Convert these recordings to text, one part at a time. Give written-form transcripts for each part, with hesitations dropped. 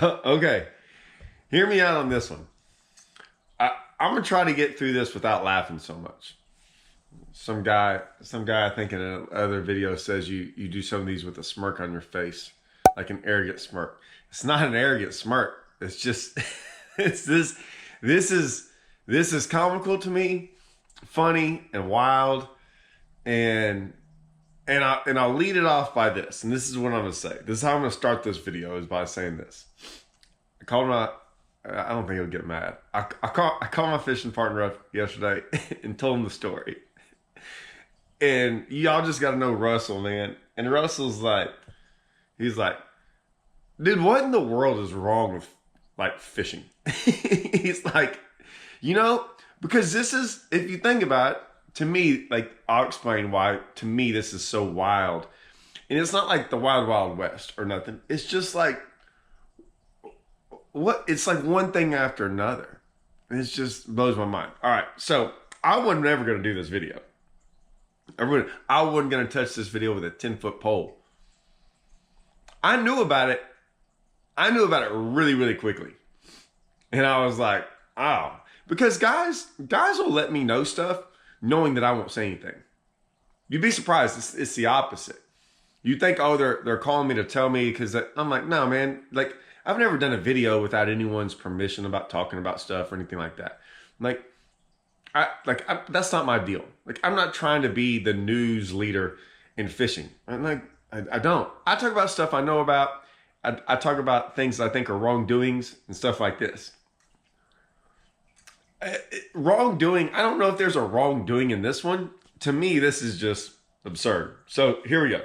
Okay, hear me out on this one. I'm gonna try to get through this without laughing so much. Some guy I think in another video says you do some of these with a smirk on your face, like an arrogant smirk. It's not an arrogant smirk. It's just it's this. This is comical to me, funny and wild, and I'll lead it off by this. And this is what I'm gonna say. This is how I'm gonna start this video, is by saying this. I called my. I don't think he'll get mad. I called my fishing partner up yesterday and told him the story. And y'all just got to know Russell, man. And Russell's like, he's like, dude, what in the world is wrong with like fishing? He's like, because this is, if you think about it, to me, like, I'll explain why to me this is so wild. And it's not like the Wild Wild West or nothing. It's just like, it's like one thing after another. It just blows my mind. All right, so I was never going to do this video. I wasn't going to touch this video with a 10-foot pole. I knew about it. I knew about it really, really quickly. And I was like, oh. Because guys will let me know stuff knowing that I won't say anything. You'd be surprised. It's the opposite. You think, oh, they're calling me to tell me, because I'm like, no, man. Like, I've never done a video without anyone's permission about talking about stuff or anything like that. That's not my deal. Like, I'm not trying to be the news leader in fishing. I don't. I talk about stuff I know about. I talk about things I think are wrongdoings and stuff like this. Wrongdoing, I don't know if there's a wrongdoing in this one. To me, this is just absurd. So here we go.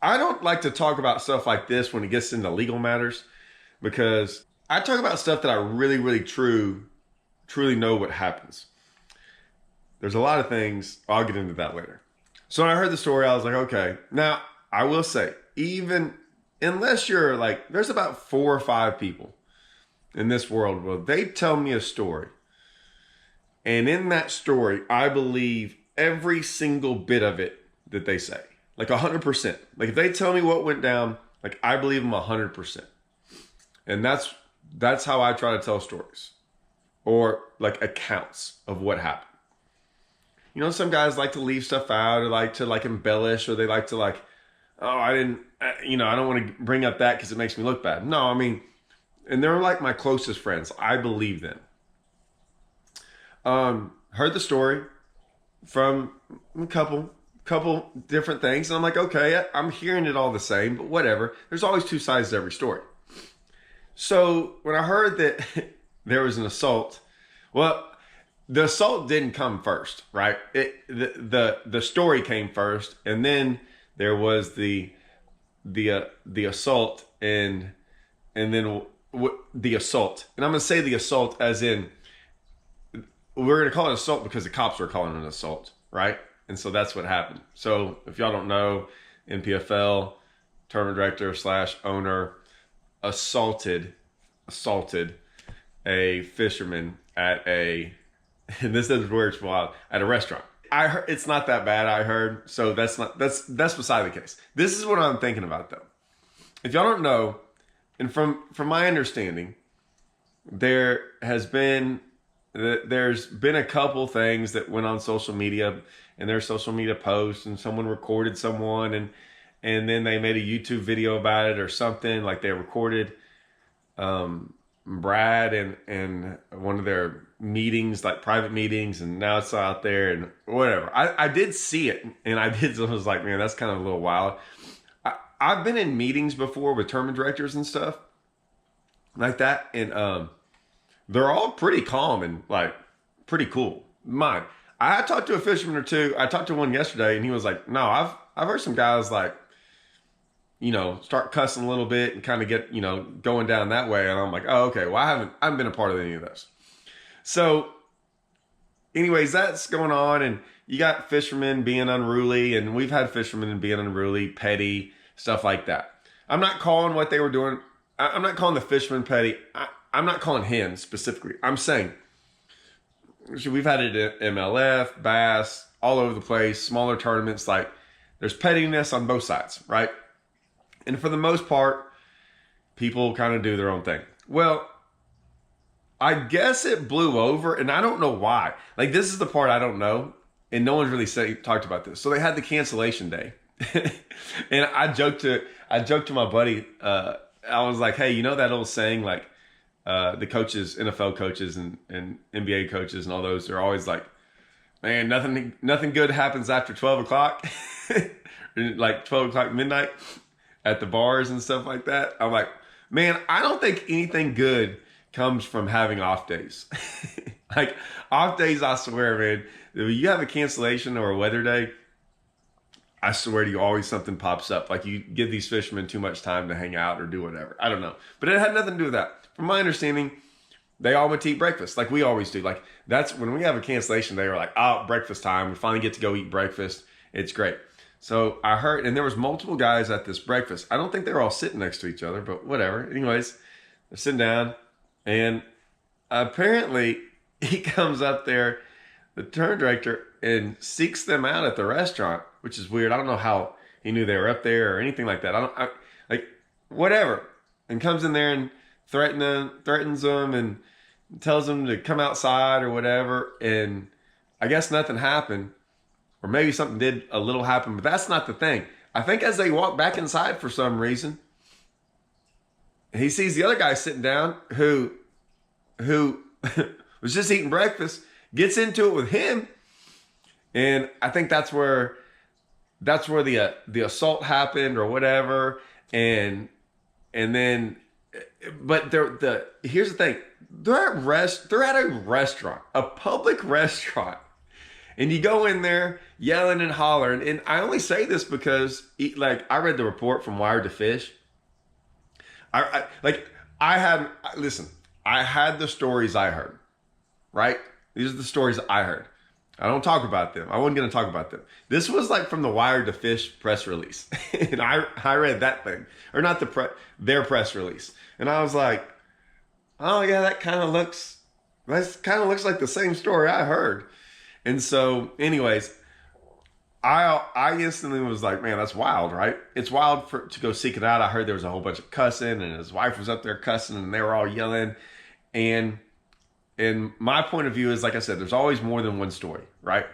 I don't like to talk about stuff like this when it gets into legal matters, because I talk about stuff that I really, really truly know what happens. There's a lot of things, I'll get into that later. So when I heard the story, I was like, okay. Now, I will say, even unless you're like, there's about 4 or 5 people in this world where they tell me a story, and in that story, I believe every single bit of it that they say. Like 100%. Like, if they tell me what went down, like, I believe them 100%. And that's how I try to tell stories, or like accounts of what happened. Some guys like to leave stuff out, or like to like embellish, or they like to like, oh, I don't want to bring up that because it makes me look bad. No, I mean, and they're like my closest friends. I believe them. Heard the story from a couple different things, and I'm like, okay, I'm hearing it all the same, but whatever. There's always 2 sides to every story. So when I heard that there was an assault, well, the assault didn't come first, right? The story came first, and then there was the assault, and then the assault. And I'm gonna say the assault as in, we're gonna call it assault because the cops were calling it an assault, right? And so that's what happened. So if y'all don't know, NPFL tournament director / owner assaulted a fisherman at and this is where it's wild, at a restaurant. I heard it's not that bad, I heard. So that's beside the case. This is what I'm thinking about though. If y'all don't know, and from my understanding, there's been a couple things that went on social media, and there's social media posts, and someone recorded someone, and then they made a YouTube video about it or something. Like, they recorded Brad and one of their meetings, like private meetings, and now it's out there and whatever. I did see it, and I was like, man, that's kind of a little wild. I've been in meetings before with tournament directors and stuff like that, and they're all pretty calm and like pretty cool. I talked to a fisherman or two. I talked to one yesterday, and he was like, no, I've heard some guys like, start cussing a little bit and kind of get, going down that way. And I'm like, oh, okay. Well, I haven't been a part of any of those. So anyways, that's going on. And you got fishermen being unruly, and we've had fishermen being unruly, petty, stuff like that. I'm not calling what they were doing. I'm not calling the fisherman petty. I'm not calling him specifically. I'm saying, we've had it at MLF, Bass, all over the place, smaller tournaments. Like, there's pettiness on both sides, right? And for the most part, people kind of do their own thing. Well, I guess it blew over, and I don't know why. Like, this is the part I don't know, and no one's really talked about this. So they had the cancellation day, and I joked to my buddy. I was like, "Hey, you know that old saying, like the coaches, NFL coaches, and NBA coaches, and all those, they're always like, man, nothing good happens after 12 o'clock, like 12 o'clock midnight at the bars and stuff like that." I'm like, man, I don't think anything good comes from having off days. Like, off days, I swear, man, if you have a cancellation or a weather day, I swear to you, always something pops up. Like, you give these fishermen too much time to hang out or do whatever. I don't know. But it had nothing to do with that. From my understanding, they all went to eat breakfast like we always do. Like, that's when we have a cancellation, they were like, oh, breakfast time. We finally get to go eat breakfast. It's great. So I heard, and there was multiple guys at this breakfast. I don't think they were all sitting next to each other, but whatever. Anyways, they're sitting down, and apparently he comes up there, the turn director, and seeks them out at the restaurant, which is weird. I don't know how he knew they were up there or anything like that. Like, whatever. And comes in there and threatens them and tells them to come outside or whatever. And I guess nothing happened, or maybe something did a little happen, but that's not the thing. I think as they walk back inside for some reason, he sees the other guy sitting down who was just eating breakfast, gets into it with him. And I think that's where the assault happened or whatever. And then, but here's the thing. They're at a restaurant, a public restaurant. And you go in there yelling and hollering. And I only say this because, like, I read the report from Wired to Fish. I had the stories I heard, right? These are the stories I heard. I don't talk about them. I wasn't going to talk about them. This was like from the Wired to Fish press release. And I read that thing, or not their press release. And I was like, oh yeah, that kind of looks like the same story I heard. And so anyways, I instantly was like, man, that's wild, right? It's wild to go seek it out. I heard there was a whole bunch of cussing, and his wife was up there cussing, and they were all yelling. And my point of view is, like I said, there's always more than one story, right?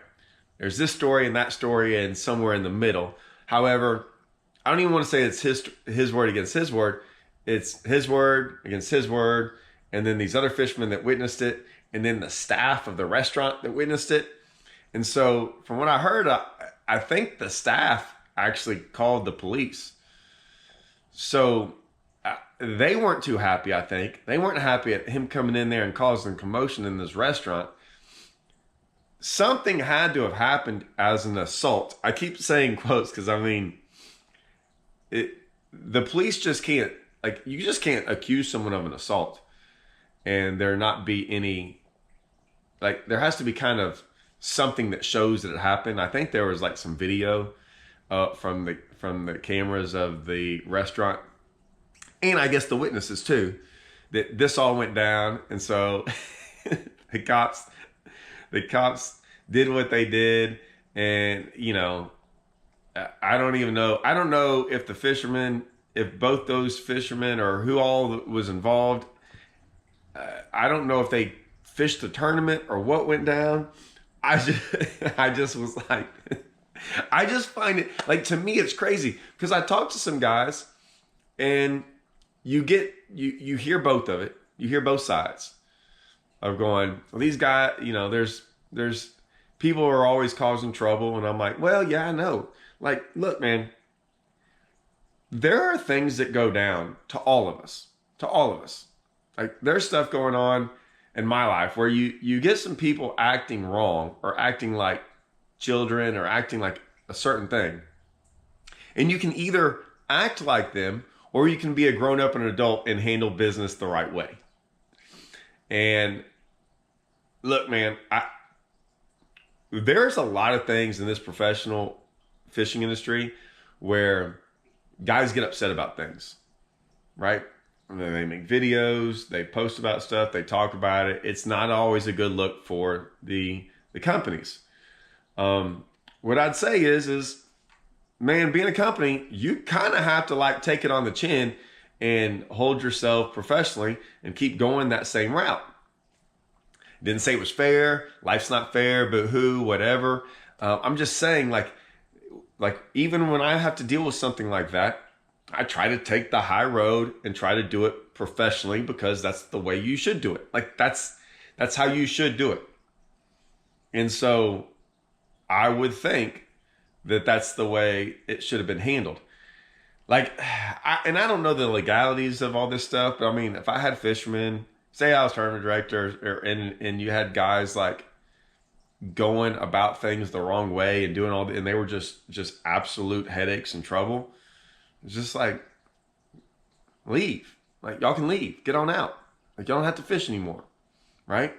There's this story and that story and somewhere in the middle. However, I don't even want to say it's his word against his word. It's his word against his word, and then these other fishermen that witnessed it, and then the staff of the restaurant that witnessed it. And so from what I heard, I think the staff actually called the police. So they weren't too happy, I think. They weren't happy at him coming in there and causing commotion in this restaurant. Something had to have happened as an assault. I keep saying quotes because, I mean, the police just can't, like, you just can't accuse someone of an assault and there not be any, like, there has to be kind of something that shows that it happened. I think there was like some video from the cameras of the restaurant, and I guess the witnesses too, that this all went down. And so the cops did what they did. And, you know, I don't know if both those fishermen or who all was involved. I don't know if they fished the tournament or what went down. I just was like, I just find it, like, to me, it's crazy because I talked to some guys, and you hear both of it. You hear both sides of going, well, these guys, you know, there's people who are always causing trouble. And I'm like, well, yeah, I know. Like, look, man, there are things that go down to all of us. Like, there's stuff going on in my life where you get some people acting wrong or acting like children or acting like a certain thing. And you can either act like them, or you can be a grown-up and an adult and handle business the right way. And look, man, there's a lot of things in this professional fishing industry where guys get upset about things, right? And then they make videos, they post about stuff, they talk about it. It's not always a good look for the companies. What I'd say is, man, being a company, you kind of have to, like, take it on the chin and hold yourself professionally and keep going that same route. Didn't say it was fair. Life's not fair, but who, whatever. I'm just saying, like even when I have to deal with something like that, I try to take the high road and try to do it professionally, because that's the way you should do it. Like that's how you should do it. And so I would think that that's the way it should have been handled. Like, I don't know the legalities of all this stuff, but I mean, if I had fishermen, say I was tournament director, and you had guys like going about things the wrong way and doing and they were just absolute headaches and trouble, it's just like, leave. Like, y'all can leave, get on out. Like, y'all don't have to fish anymore, right?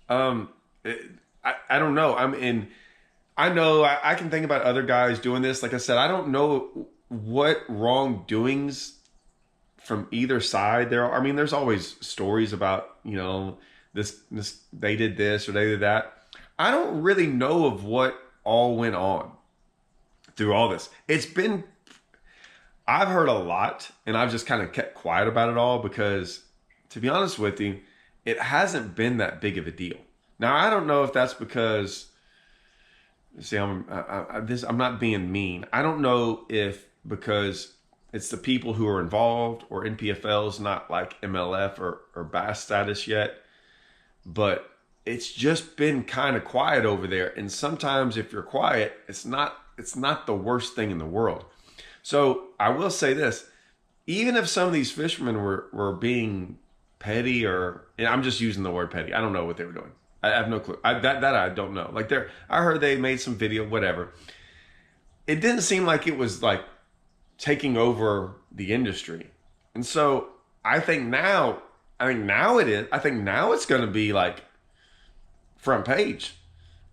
I don't know. I know I can think about other guys doing this. Like I said, I don't know what wrongdoings from either side there are. I mean, there's always stories about, this they did this or they did that. I don't really know of what all went on through all this. I've heard a lot, and I've just kind of kept quiet about it all because, to be honest with you, it hasn't been that big of a deal. Now, I don't know if that's because, see, I'm not being mean. I don't know if because it's the people who are involved, or NPFL's not like MLF or bass status yet, but it's just been kind of quiet over there. And sometimes if you're quiet, it's not the worst thing in the world. So I will say this, even if some of these fishermen were being petty, and I'm just using the word petty, I don't know what they were doing. I have no clue. That I don't know. Like, I heard they made some video, whatever. It didn't seem like it was like taking over the industry. And so I think now it is. I think now it's going to be like front page.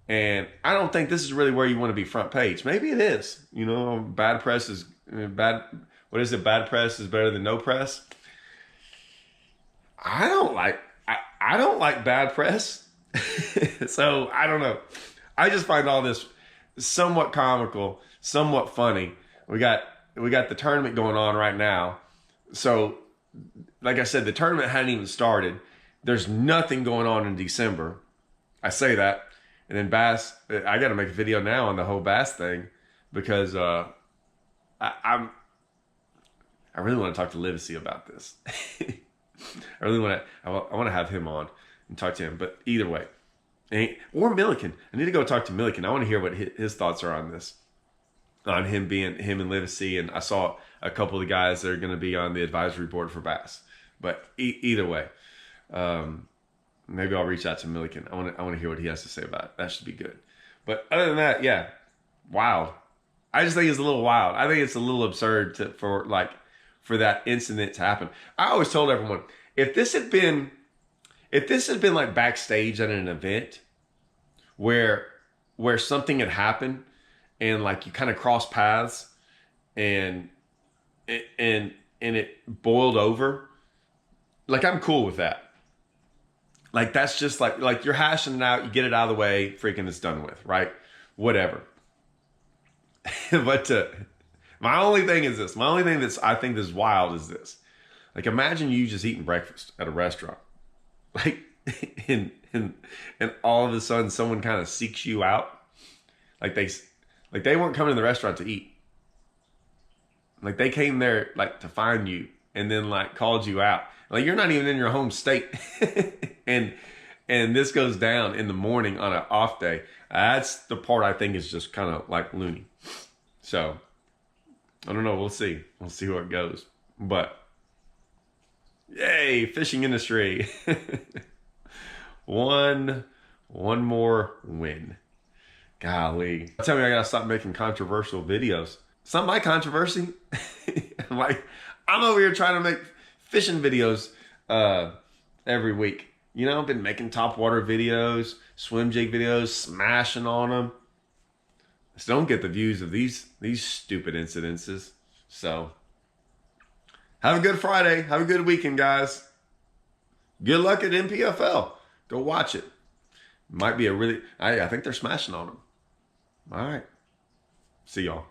And I don't think this is really where you want to be front page. Maybe it is. Bad press is bad. What is it? Bad press is better than no press. I don't like bad press. So I don't know. I just find all this somewhat comical, somewhat funny. We got the tournament going on right now. So, like I said, the tournament hadn't even started. There's nothing going on in December. I say that. And then bass, I got to make a video now on the whole bass thing, because I really want to talk to Livesey about this. I really want to have him on and talk to him. But either way, or Milliken. I need to go talk to Milliken. I want to hear what his thoughts are on this, on him and Livesey. And I saw a couple of the guys that are going to be on the advisory board for bass. But either way, maybe I'll reach out to Milliken. I want to hear what he has to say about it. That should be good. But other than that, yeah, wild. I just think it's a little wild. I think it's a little absurd for that incident to happen. I always told everyone, if this had been like backstage at an event where something had happened and like you kind of cross paths and it boiled over, like, I'm cool with that. Like, that's just like you're hashing it out, you get it out of the way, freaking it's done with, right? Whatever. But my only thing is this. My only thing I think is wild is this. Like, imagine you just eating breakfast at a restaurant. Like, and all of a sudden someone kind of seeks you out. Like they weren't coming to the restaurant to eat. Like, they came there like to find you and then like called you out. Like, you're not even in your home state. and this goes down in the morning on an off day. That's the part I think is just kind of like loony. So I don't know. We'll see. We'll see where it goes. But yay, fishing industry. One more win. Golly. Tell me I gotta stop making controversial videos. It's not my controversy. I'm over here trying to make fishing videos every week. I've been making topwater videos, swim jig videos, smashing on them. Just don't get the views of these stupid incidences. So, have a good Friday. Have a good weekend, guys. Good luck at NPFL. Go watch it. Might be I think they're smashing on them. All right. See y'all.